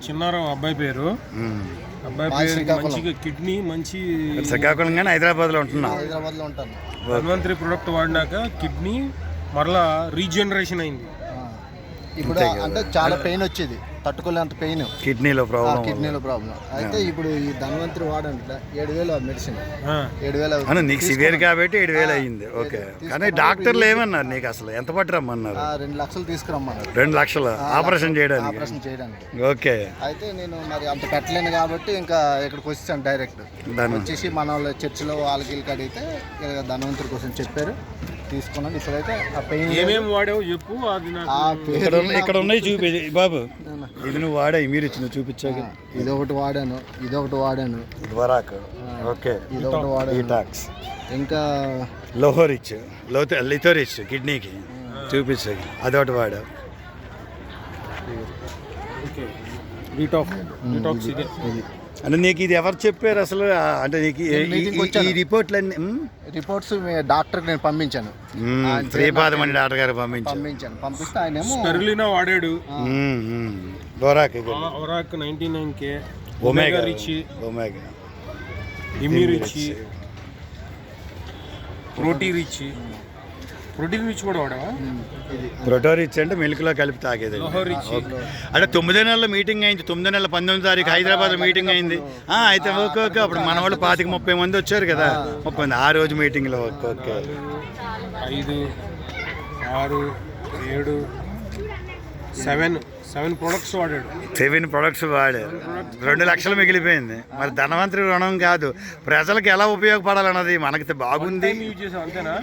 చిన్నారావు అబ్బాయి పేరు. అబ్బాయి పేరు మంచిగా కిడ్నీ మంచి శ్రీకాకుళం కానీ హైదరాబాద్లో ఉంటున్నాం. ధన్వంతరి ప్రొడక్ట్ వాడినాక కిడ్నీ మరలా రీజనరేషన్ అయింది. ఇప్పుడు అంటే చాలా పెయిన్ వచ్చేది, తట్టుకోలేంత పెయిన్, కిడ్నీలో ప్రాబ్లం అయితే ఇప్పుడు ఈ ధన్వంతరి వాడంటే 7,000 మెడిసిన్ 7,000 నీకు సివియర్ కాబట్టి 7,000 అయ్యింది. ఓకే, కానీ డాక్టర్లు ఏమన్నారు నీకు? అసలు ఎంత పట్టి రమ్మన్నారు? 2 లక్షలు తీసుకురమ్మన్నారు. 2 లక్షలు ఆపరేషన్ చేయడానికి? ఓకే. అయితే నేను మరి అంత పెట్టలేను కాబట్టి ఇంకా ఇక్కడికి వచ్చాను డైరెక్ట్. వచ్చేసి మన వాళ్ళ చర్చిలో వాళ్ళకి అడిగితే ధన్వంతరి కోసం చెప్పారు, తీసుకున్నాను. ఇప్పుడైతే ఆ పెయిన్ ఏమేమి వాడావు చెప్పు. అది ఇక్కడ ఉన్నాయి చూపి బాబు. ఇది నువ్వు వాడాయి, మీరు ఇచ్చిన చూపించాక. ఇదొకటి వాడాను, ఓకే, ఇదొకటి వాడాను. ఇంకా లిథోరిచ్ కిడ్నీకి చూపించాక అదొకటి వాడా. అంటే నీకు ఇది ఎవరు చెప్పారు అసలు? అంటే నీకు ఈ రిపోర్ట్స్ డాక్టర్ నేను పంపించాను, శ్రీపాదమణి డాక్టర్ గారు పంపిస్తే ఆయన స్పెరులినా వాడాడు. బొరాక్ 99K, ఒమేగా రిచ్, ఇమ్యూ రిచ్, ప్రోటీన్ రిచ్ కూడా వాడావా? ప్రోటోరిచ్ అంటే మిల్క్లో కలిపి తాగేది. అంటే 9 నెలల మీటింగ్ అయింది. 9 నెలల 19వ తారీఖు హైదరాబాద్లో మీటింగ్ అయింది. అయితే ఓకే అప్పుడు మన వాళ్ళు 25-30 మంది వచ్చారు కదా, 30 మంది ఆ రోజు మీటింగ్లో. ఓకే, 5, 6, 7 ప్రొడక్ట్స్ వాడాడు. 7 ప్రొడక్ట్స్ వాడారు. 2 లక్షలు మిగిలిపోయింది. మరి ధనవంతరి రుణం కాదు, ప్రజలకు ఎలా ఉపయోగపడాలన్నది మనకి బాగుంది. యూజ్ చేసావు అంతేనా?